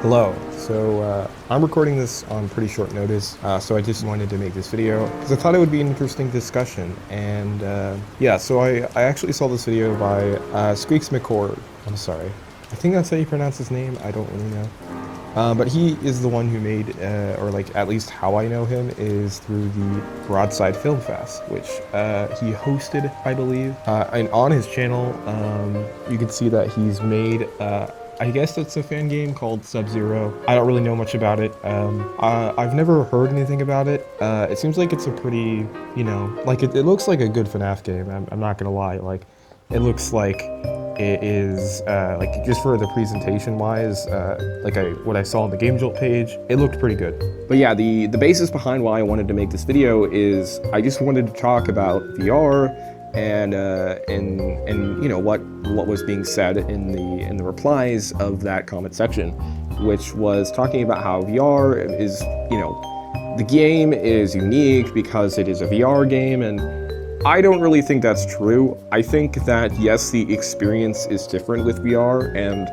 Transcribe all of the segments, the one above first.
Hello. I'm recording this on pretty short notice, so I just wanted to make this video because I thought it would be an interesting discussion. And yeah, so I actually saw this video by Squeaks-y. I'm sorry. I think that's how you pronounce his name. I don't really know. But he is the one who made, or like at least how I know him, is through the Broadside Film Fest, which he hosted, I believe. And on his channel, you can see that he's made, I guess it's a fan game called SubZero. I don't really know much about it. I've never heard anything about it. It seems like it's a pretty, like it looks like a good FNaF game. I'm not gonna lie. Like, it looks like it is, like, just for the presentation wise, what I saw on the Game Jolt page, it looked pretty good. But yeah, the basis behind why I wanted to make this video is I just wanted to talk about VR and what was being said in the replies of that comment section, which was talking about how VR is, the game is unique because it is a VR game, and I don't really think that's true. I think that, yes, the experience is different with VR and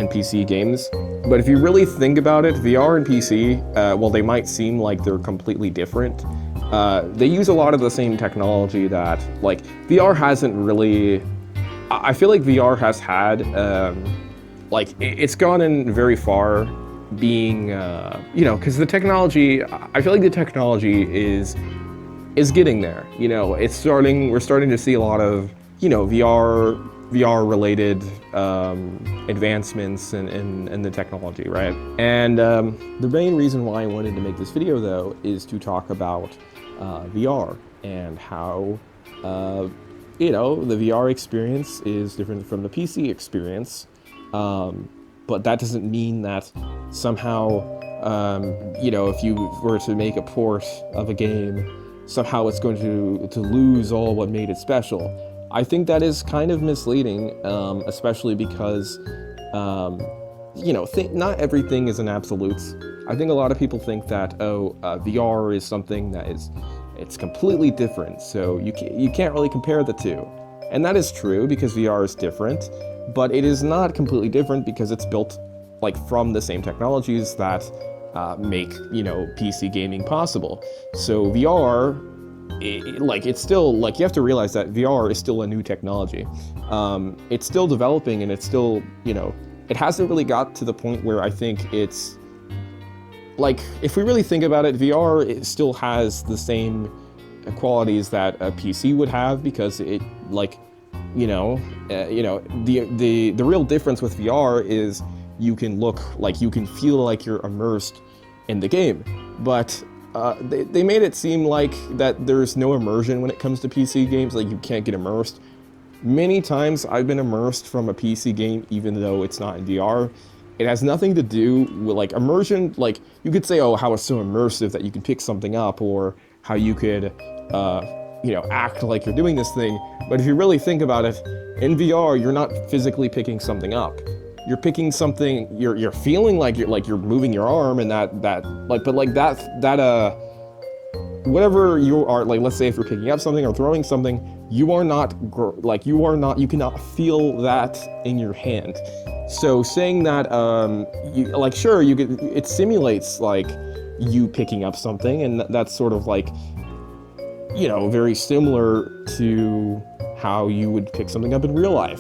PC games, but if you really think about it, VR and PC, while they might seem like they're completely different, they use a lot of the same technology that, like, VR hasn't really... I feel like VR has had, it's gone in very far being, because the technology, I feel like the technology is getting there. We're starting to see a lot of, VR related advancements in the technology, right? And the main reason why I wanted to make this video, though, is to talk about VR and how, the VR experience is different from the PC experience. But that doesn't mean that somehow, if you were to make a port of a game, somehow it's going to lose all what made it special. I think that is kind of misleading, especially because, not everything is an absolute. I think a lot of people think that, VR is something that it's completely different, so you can't really compare the two. And that is true because VR is different, but it is not completely different because it's built from the same technologies that make, PC gaming possible. So VR, it's still, you have to realize that VR is still a new technology. It's still developing, and it's still, it hasn't really got to the point where I think it's, if we really think about it, VR, it still has the same qualities that a PC would have, because it, the real difference with VR is you can feel like you're immersed in the game. But they made it seem like that there's no immersion when it comes to PC games, you can't get immersed. Many times I've been immersed from a PC game, even though it's not in VR. It has nothing to do with immersion. You could say, oh, how it's so immersive that you can pick something up, or how you could, act like you're doing this thing. But if you really think about it, in VR, you're not physically picking something up. You're picking something. You're feeling like you're moving your arm, and whatever you are, let's say if you're picking up something or throwing something, you cannot feel that in your hand. So saying that, sure, it simulates you picking up something, and that's sort of very similar to how you would pick something up in real life.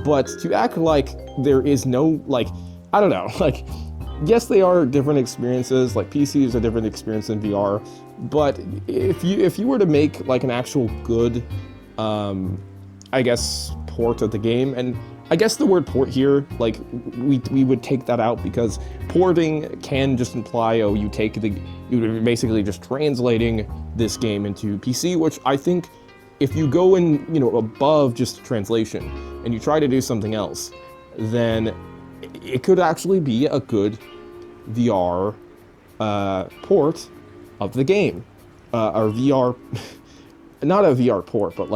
But to act like there is no, I don't know, yes, they are different experiences. PC is a different experience than VR. But if you were to make an actual good, I guess, port of the game, and I guess the word port here, we would take that out, because porting can just imply, you're basically just translating this game into PC, which I think if you go in, above just translation and you try to do something else, then it could actually be a good VR port of the game, or VR, not a VR port, but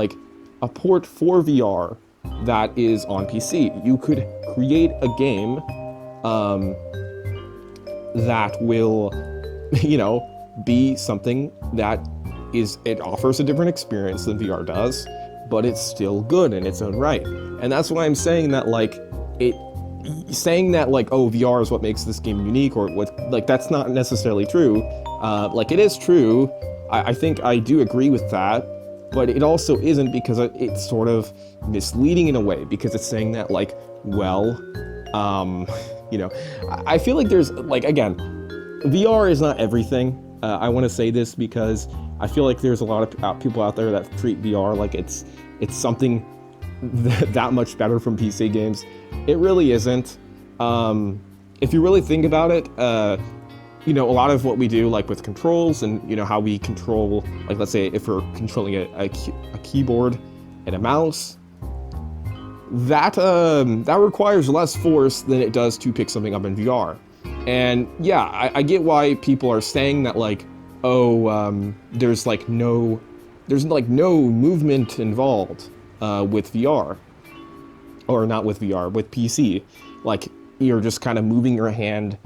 a port for VR that is on PC. You could create a game that will, be something that it offers a different experience than VR does, but it's still good in its own right. And that's why I'm saying that saying that like, oh, VR is what makes this game unique, or what, like, that's not necessarily true. Like, it is true. I think I do agree with that, but it also isn't, because it's sort of misleading in a way, because it's saying that like, well, you know, I feel like there's like, again, VR is not everything. I want to say this because I feel like there's a lot of people out there that treat VR like it's something that much better from PC games. It really isn't. If you really think about it, you know, a lot of what we do, like with controls and, you know, how we control, like, let's say if we're controlling a keyboard and a mouse, that requires less force than it does to pick something up in VR. And yeah, I get why people are saying that, like, oh, there's no movement involved with VR, or not with VR, with PC. Like, you're just kind of moving your hand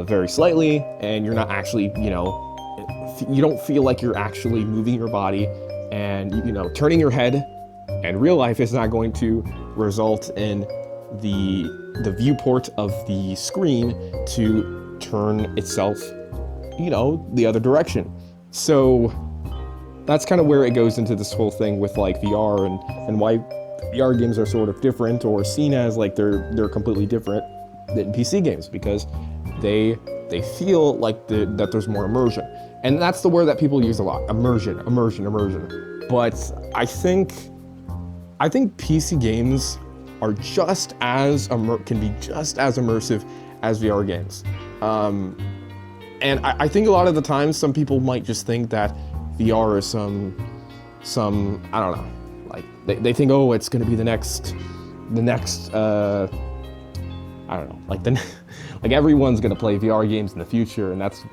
very slightly, and you're not actually, you know, you don't feel like you're actually moving your body, and, you know, turning your head. And real life is not going to result in the viewport of the screen to turn itself, you know, the other direction. So that's kind of where it goes into this whole thing with like VR and why VR games are sort of different, or seen as like they're completely different than PC games, because they feel like that there's more immersion. And that's the word that people use a lot: immersion. But I think PC games are just as can be just as immersive as VR games. And I think a lot of the times some people might just think that VR is some I don't know, like they think, oh, it's going to be the next I don't know, like everyone's going to play VR games in the future, and that's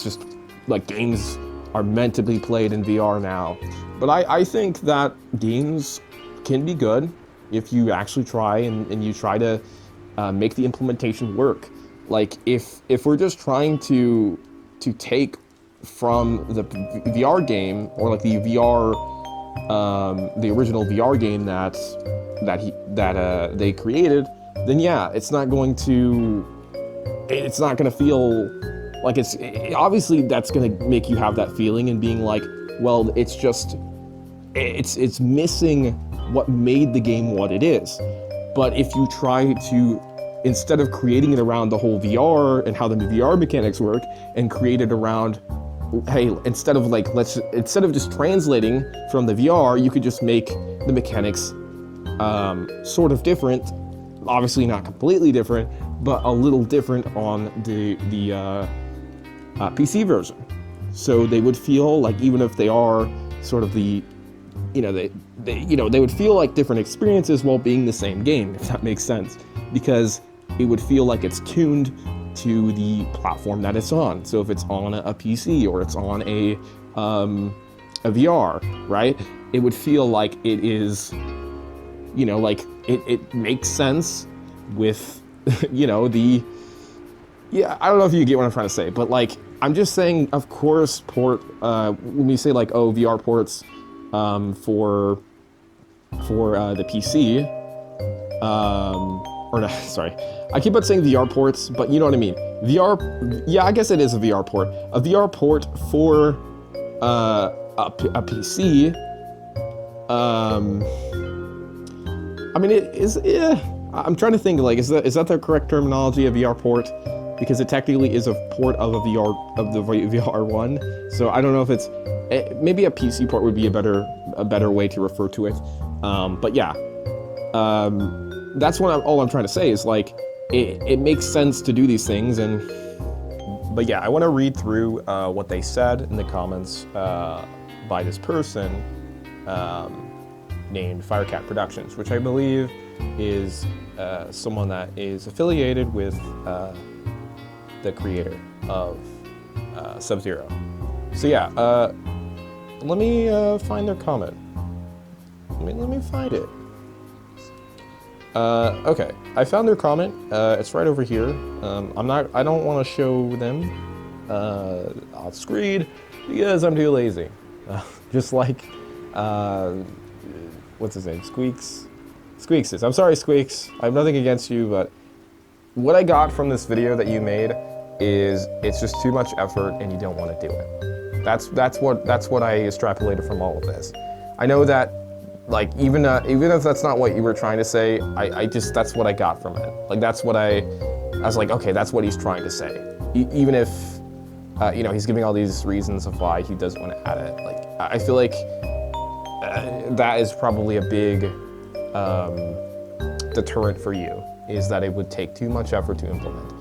just like games are meant to be played in VR now. But I think that games can be good if you actually try and you try to make the implementation work. Like, if we're just trying to take from the VR game, or like the VR, the original VR game that they created, then yeah, it's not going to feel like obviously that's going to make you have that feeling and being like, well, it's missing what made the game what it is. But if you try to, instead of creating it around the whole VR and how the VR mechanics work, and create it around, hey, instead of just translating from the VR, you could just make the mechanics sort of different, obviously not completely different, but a little different on the PC version. So they would feel like, even if they are sort of they would feel like different experiences while being the same game, if that makes sense, because it would feel like it's tuned to the platform that it's on. So if it's on a PC, or it's on a VR, right? It would feel like it is, you know, like it makes sense with, you know, I don't know if you get what I'm trying to say, but like, I'm just saying, of course, when we say like, oh, VR ports for the PC, or no, sorry, I keep on saying VR ports, but you know what I mean. VR, yeah, I guess it is a VR port. A VR port for a PC, I mean, it is, I'm trying to think, like, is that the correct terminology, a VR port? Because it technically is a port of the VR one. So I don't know if it's, maybe a PC port would be a better way to refer to it. But yeah, that's all I'm trying to say is, like, it makes sense to do these things. But yeah, I want to read through what they said in the comments by this person named Firecat Productions, which I believe is someone that is affiliated with the creator of SubZero. So yeah, let me find their comment. Let me find it. Okay, I found their comment. It's right over here. I don't want to show them on screen because I'm too lazy. Just like what's his name? Squeaks is. I'm sorry, Squeaks. I have nothing against you, but what I got from this video that you made is it's just too much effort and you don't want to do it. That's what I extrapolated from all of this. I know that, like, even if that's not what you were trying to say, I just, that's what I got from it. Like, that's what I was like, okay, that's what he's trying to say. Even if, you know, he's giving all these reasons of why he doesn't want to add it. Like, I feel like that is probably a big deterrent for you, is that it would take too much effort to implement.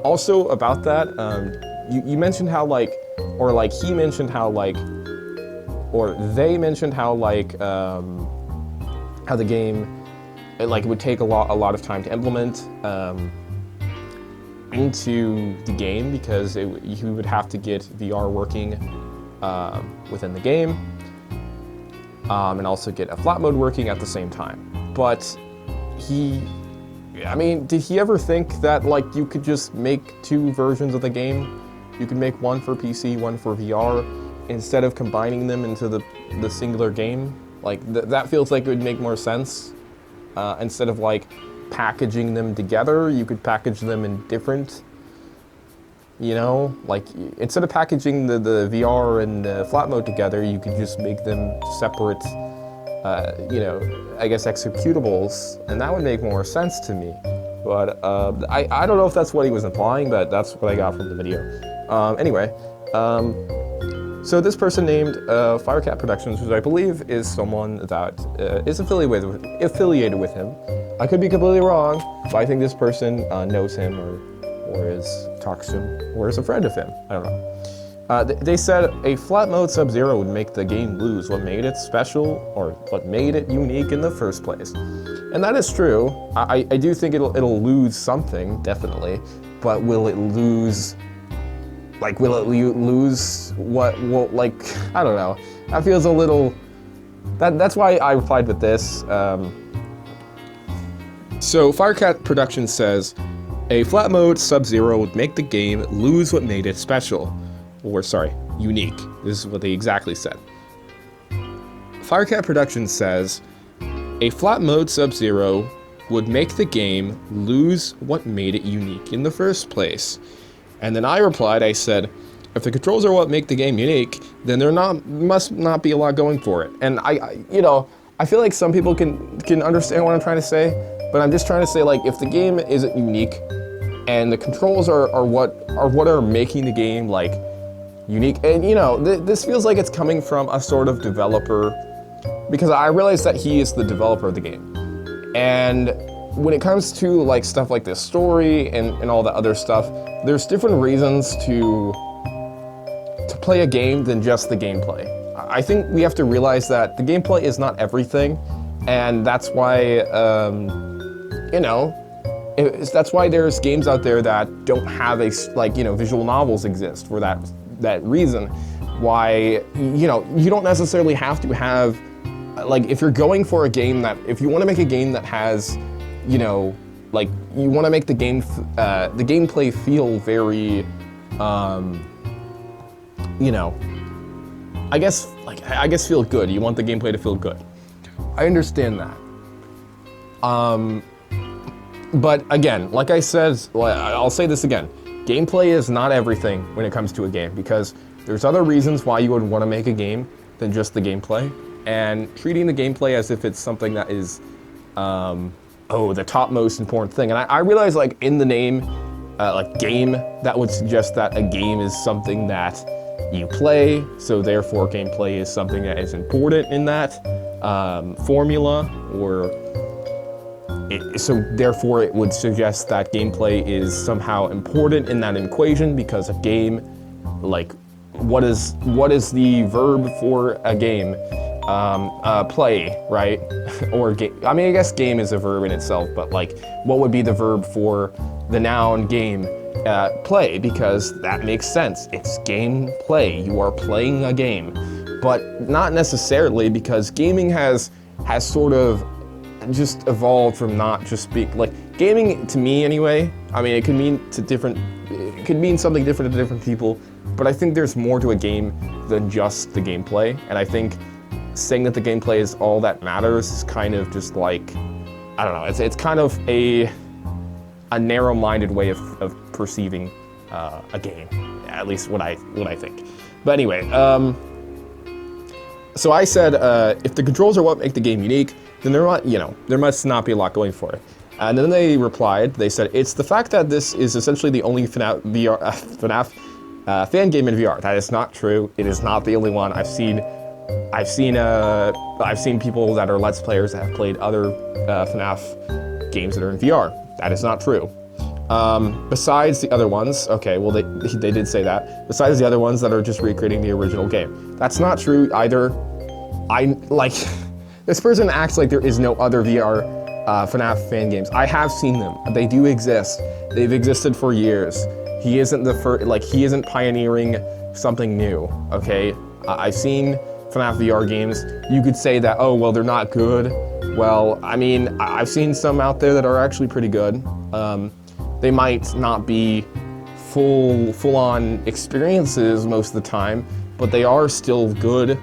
Also about that, you mentioned how, like, or like he mentioned how, like, or they mentioned how, like, how the game, it would take a lot of time to implement into the game, because you would have to get VR working within the game, and also get a flat mode working at the same time. But I mean, did he ever think that, like, you could just make 2 versions of the game? You could make one for PC, one for VR, instead of combining them into the singular game? Like, that feels like it would make more sense. Instead of, like, packaging them together, you could package them in different, you know? Like, instead of packaging the VR and the flat mode together, you could just make them separate, you know, I guess executables, and that would make more sense to me. But I don't know if that's what he was implying, but that's what I got from the video. Anyway, so this person named Firecat Productions, which I believe is someone that is affiliated with him. I could be completely wrong, but I think this person knows him, or talks to him, or is a friend of him. I don't know. They said a flat mode SubZero would make the game lose what made it special, or what made it unique in the first place. And that is true. I do think it'll lose something, definitely, but will it lose, like, will it lose what, like, I don't know. That feels a little, that's why I replied with this. So Firecat Productions says, a flat mode SubZero would make the game lose what made it special. Or, sorry, unique. This is what they exactly said. Firecat Productions says, a flat mode SubZero would make the game lose what made it unique in the first place. And then I replied, I said, if the controls are what make the game unique, then there must not be a lot going for it. And you know, I feel like some people can understand what I'm trying to say, but I'm just trying to say, like, if the game isn't unique and the controls are what are making the game, like, unique, and, you know, this feels like it's coming from a sort of developer, because I realize that he is the developer of the game. And when it comes to, like, stuff like this story and all that other stuff, there's different reasons to play a game than just the gameplay. I think we have to realize that the gameplay is not everything, and that's why, you know, that's why there's games out there that don't have like, you know, visual novels exist for that reason. Why, you know, you don't necessarily have to have, like, if you're going for a game that, if you want to make a game that has, you know, like, you want to make the gameplay feel very, you know, I guess feel good. You want the gameplay to feel good. I understand that. But again, like I said, I'll say this again. Gameplay is not everything when it comes to a game, because there's other reasons why you would want to make a game than just the gameplay. And treating the gameplay as if it's something that is, the top most important thing. And I realize, like, in the name, like, game, that would suggest that a game is something that you play, so therefore gameplay is something that is important in that formula, or so therefore it would suggest that gameplay is somehow important in that equation, because a game, like, what is the verb for a game? Play, right? Or I mean, I guess game is a verb in itself, but, like, what would be the verb for the noun game? Play, because that makes sense. It's game play. You are playing a game, but not necessarily, because gaming has sort of just evolved from not just being, like, gaming to me anyway. I mean, it could mean something different to different people, but I think there's more to a game than just the gameplay. And I think saying that the gameplay is all that matters is kind of just like, I don't know. It's kind of a narrow-minded way of perceiving a game, at least what I think. But anyway, so I said if the controls are what make the game unique, then there must not be a lot going for it. And then they replied. They said it's the fact that this is essentially the only FNaF fan game in VR. That is not true. It is not the only one. I've seen people that are Let's Players that have played other FNaF games that are in VR. That is not true. Besides the other ones, okay, well they did say that. Besides the other ones that are just recreating the original game. That's not true either. This person acts like there is no other VR FNaF fan games. I have seen them. They do exist. They've existed for years. He isn't the first, he isn't pioneering something new, okay? I've seen FNaF VR games. You could say that, oh, well, they're not good. Well, I mean, I've seen some out there that are actually pretty good. They might not be full-on experiences most of the time, but they are still good,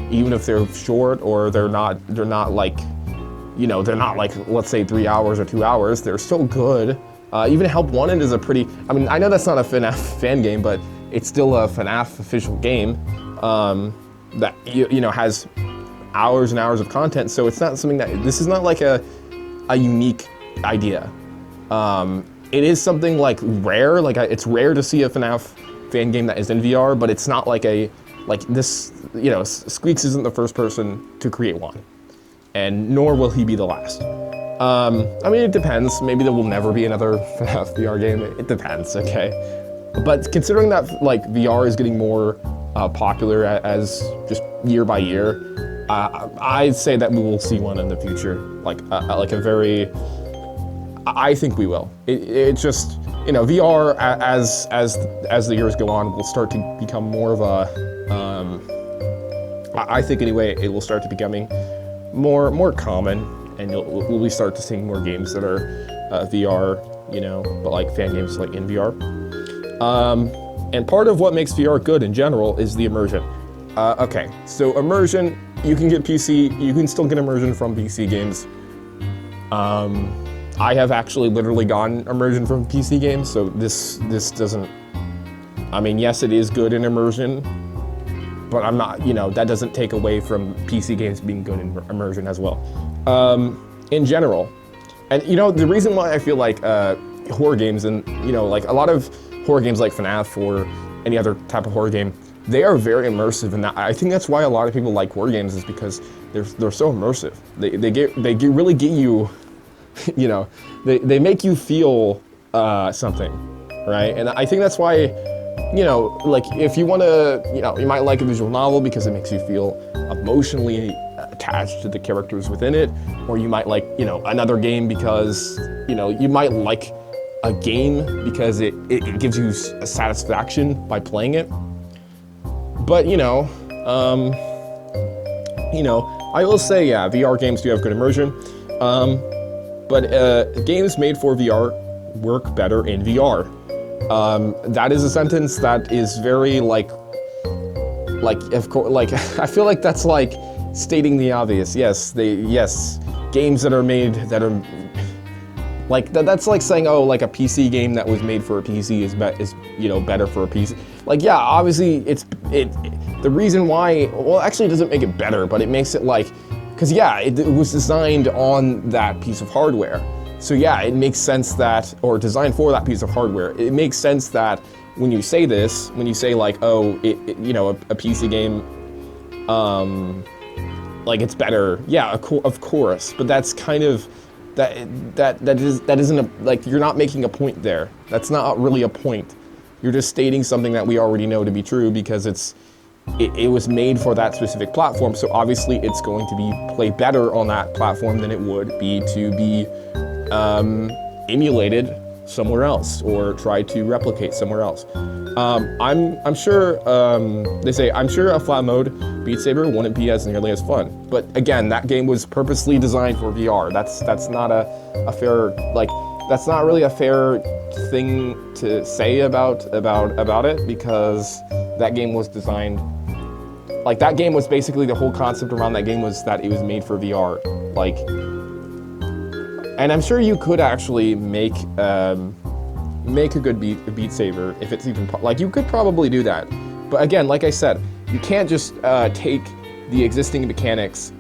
even if they're short or they're not like, they're not like, let's say 3 hours or 2 hours. They're still good. Even Help Wanted is a pretty, I mean, I know that's not a FNaF fan game, but it's still a FNaF official game that, has hours and hours of content. So it's not something this is not like a unique idea. It is something like rare, it's rare to see a FNaF fan game that is in VR, but it's not like this, Squeaks isn't the first person to create one, and nor will he be the last. I mean, it depends. Maybe there will never be another FNaF VR game. It depends, okay? But considering that VR is getting more popular as just year by year, I'd say that we will see one in the future. I think we will. It just, VR as the years go on will start to become more of a, I think anyway, it will start to becoming more common, and we'll start to seeing more games that are VR, but like fan games like in VR. And part of what makes VR good in general is the immersion. Okay, so immersion, you can still get immersion from PC games. I have actually literally gotten immersion from PC games, so this doesn't, I mean, yes, it is good in immersion, but I'm not, that doesn't take away from PC games being good in immersion as well. In general. And the reason why I feel like horror games and, like a lot of horror games like FNaF or any other type of horror game, they are very immersive, and I think that's why a lot of people like horror games, is because they're so immersive. They really get you, they make you feel something, right? And I think that's why, if you want to, you might like a visual novel because it makes you feel emotionally attached to the characters within it, or you might like, another game because, you might like a game because it gives you a satisfaction by playing it. But, I will say, yeah, VR games do have good immersion, but games made for VR work better in VR. That is a sentence that is very of course, I feel like that's like stating the obvious. Yes, games that are made that are that's like saying, oh, like a PC game that was made for a PC is better for a PC. Yeah, obviously the reason why, well, actually it doesn't make it better, but it makes it because yeah, it was designed on that piece of hardware. So yeah, it makes sense that, or designed for that piece of hardware, it makes sense that when you say this, when you say oh, a PC game, it's better, yeah, of course, but that's kind of, that isn't you're not making a point there. That's not really a point. You're just stating something that we already know to be true because it was made for that specific platform, so obviously it's going to play better on that platform than it would be to be emulated somewhere else or try to replicate somewhere else. I'm sure, they say, I'm sure a flat mode Beat Saber wouldn't be as nearly as fun. But again, that game was purposely designed for VR. That's not a fair, that's not really a fair thing to say about it, because that game was designed, that game was basically, the whole concept around that game was that it was made for VR. And I'm sure you could actually make a good Beat Saber if it's even like you could probably do that. But again, like I said, you can't just take the existing mechanics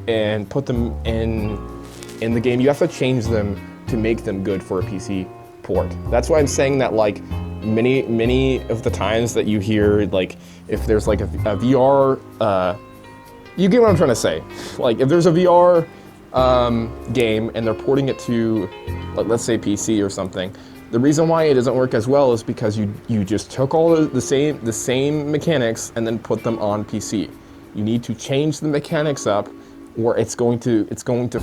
and put them in the game. You have to change them to make them good for a PC port. That's why I'm saying that like many of the times that you hear like if there's like a VR, you get what I'm trying to say. Like if there's a VR game and they're porting it to, like, let's say PC or something, the reason why it doesn't work as well is because you just took all the same mechanics and then put them on PC. You need to change the mechanics up, or it's going to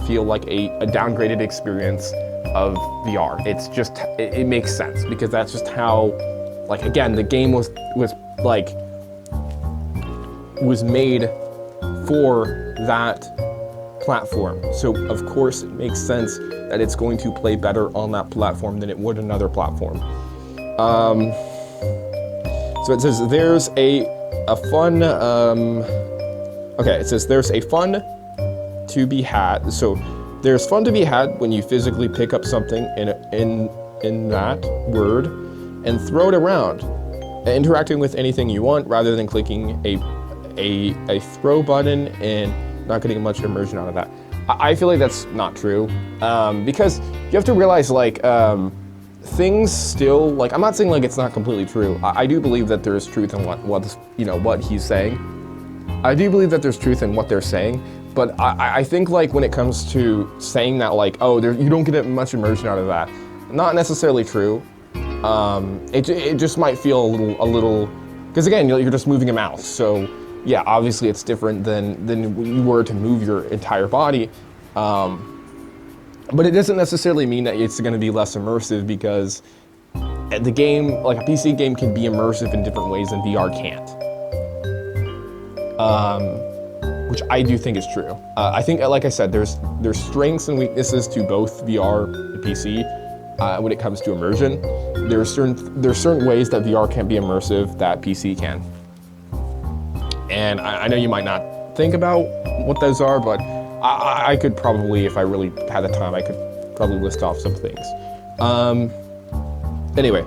feel like a downgraded experience of VR. It makes sense because that's just how, like, again, the game was made for that platform. So of course it makes sense that it's going to play better on that platform than it would another platform. So it says there's a fun, okay, it says there's a fun to be had. So there's fun to be had when you physically pick up something in that word and throw it around, interacting with anything you want rather than clicking a throw button and not getting much immersion out of that. I feel like that's not true, because you have to realize, like, things still, like, I'm not saying like it's not completely true. I do believe that there is truth in what he's saying. I do believe that there's truth in what they're saying, but I think like when it comes to saying that like, oh, you don't get much immersion out of that, not necessarily true. It just might feel a little, because again, you're just moving a mouse, so yeah, obviously it's different than you were to move your entire body, but it doesn't necessarily mean that it's going to be less immersive, because the game, like a PC game, can be immersive in different ways than VR can't, which I do think is true. I think, like I said, there's strengths and weaknesses to both VR and PC when it comes to immersion. There's certain ways that VR can't be immersive that PC can. And I know you might not think about what those are, but I could probably, if I really had the time, I could probably list off some things. Anyway,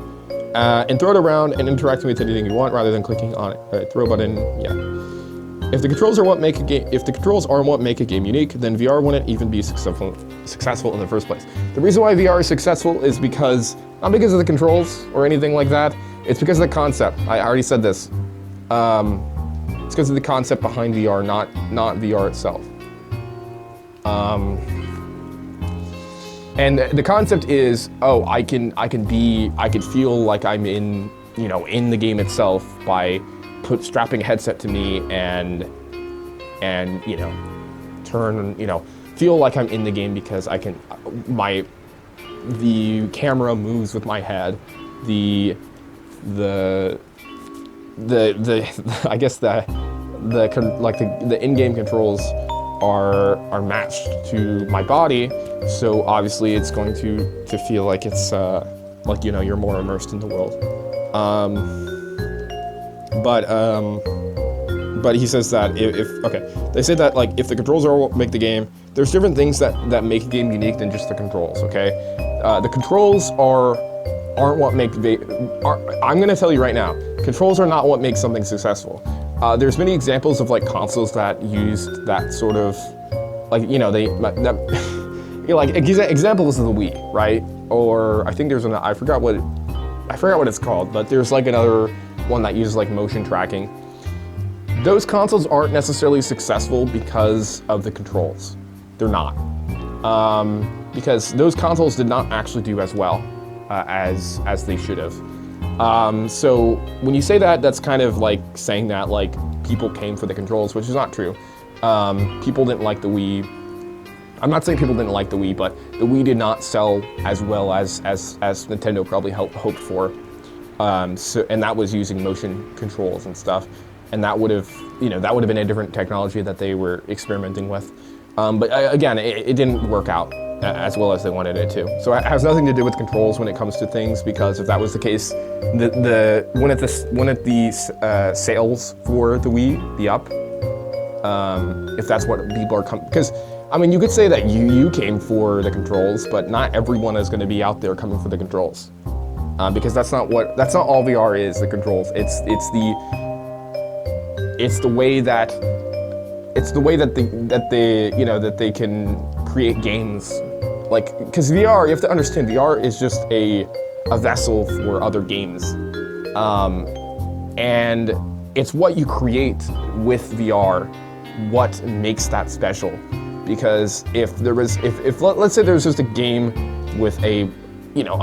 and throw it around and interacting with anything you want rather than clicking on it. Throw button, yeah. If the controls are what make a game unique, then VR wouldn't even be successful in the first place. The reason why VR is successful is because, not because of the controls or anything like that, it's because of the concept. I already said this. It's because of the concept behind VR, not VR itself. And the concept is, oh, I can feel like I'm in the game itself by strapping a headset to me and feel like I'm in the game because the camera moves with my head, the I guess the in-game controls are matched to my body, so obviously it's going to feel like it's like you're more immersed in the world. But he says that they say that like if the controls are what make the game, there's different things that make a game unique than just the controls. Okay, the controls aren't what make I'm gonna tell you right now, controls are not what makes something successful. There's many examples of like consoles that used that sort of, like, example is the Wii, right? Or I think there's I forgot what it's called, but there's like another one that uses like motion tracking. Those consoles aren't necessarily successful because of the controls. They're not, because those consoles did not actually do as well as they should have. So when you say that, that's kind of like saying that like people came for the controls, which is not true. People didn't like the Wii. I'm not saying people didn't like the Wii, but the Wii did not sell as well as Nintendo probably hoped for. And that was using motion controls and stuff, and that would have been a different technology that they were experimenting with. But again, it didn't work out as well as they wanted it to. So it has nothing to do with controls when it comes to things, because if that was the case, wouldn't the sales for the Wii be up? if that's what people are coming, because I mean, you could say that you came for the controls, but not everyone is going to be out there coming for the controls, because that's not all VR is. The controls, it's the way that they can create games, like, because VR, you have to understand, VR is just a vessel for other games, and it's what you create with VR what makes that special. Because if let's say there was just a game with a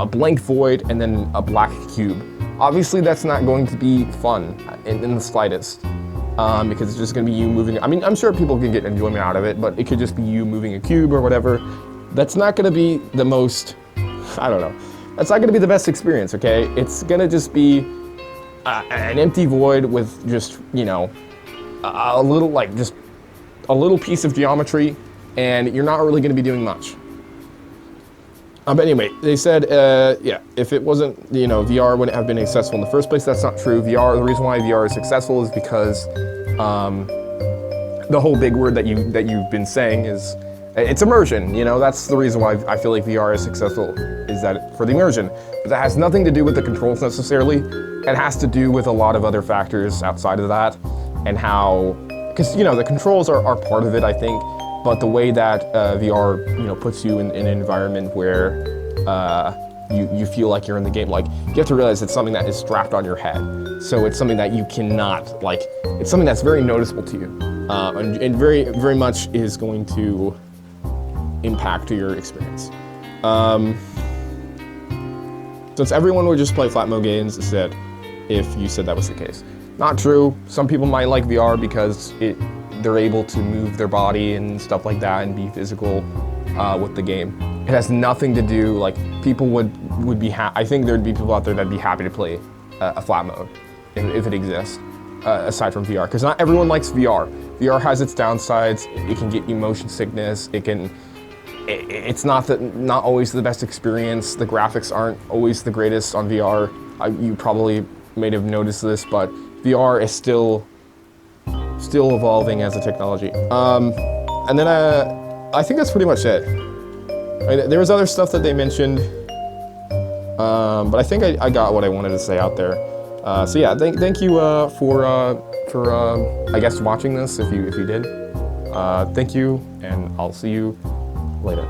blank void and then a black cube, obviously that's not going to be fun in the slightest, because it's just going to be you moving. I mean, I'm sure people can get enjoyment out of it, but it could just be you moving a cube or whatever. That's not going to be the most, I don't know, that's not going to be the best experience, okay? It's going to just be an empty void with just, a little, like, just a little piece of geometry, and you're not really going to be doing much. But anyway, they said, yeah, if it wasn't, VR wouldn't have been successful in the first place. That's not true. The reason why VR is successful is because the whole big word that you've been saying is, it's immersion. That's the reason why I feel like VR is successful, is that for the immersion. But that has nothing to do with the controls necessarily. It has to do with a lot of other factors outside of that, and how, because the controls are part of it, I think. But the way that VR, puts you in an environment where you feel like you're in the game, like, you have to realize it's something that is strapped on your head. So it's something that you cannot, like, it's something that's very noticeable to you, and very, very much is going to impact your experience. Since everyone would just play flat mode games instead, if you said that was the case. Not true. Some people might like VR because they're able to move their body and stuff like that and be physical with the game. It has nothing to do, like, people would be I think there'd be people out there that'd be happy to play a flat mode if it exists, aside from VR, because not everyone likes VR. VR has its downsides. It can get you motion sickness. It's not always the best experience. The graphics aren't always the greatest on VR. You probably may have noticed this, but VR is still evolving as a technology. And then I think that's pretty much it. There was other stuff that they mentioned, but I think I got what I wanted to say out there. So yeah, thank you for I guess watching this if you did. Thank you, and I'll see you later.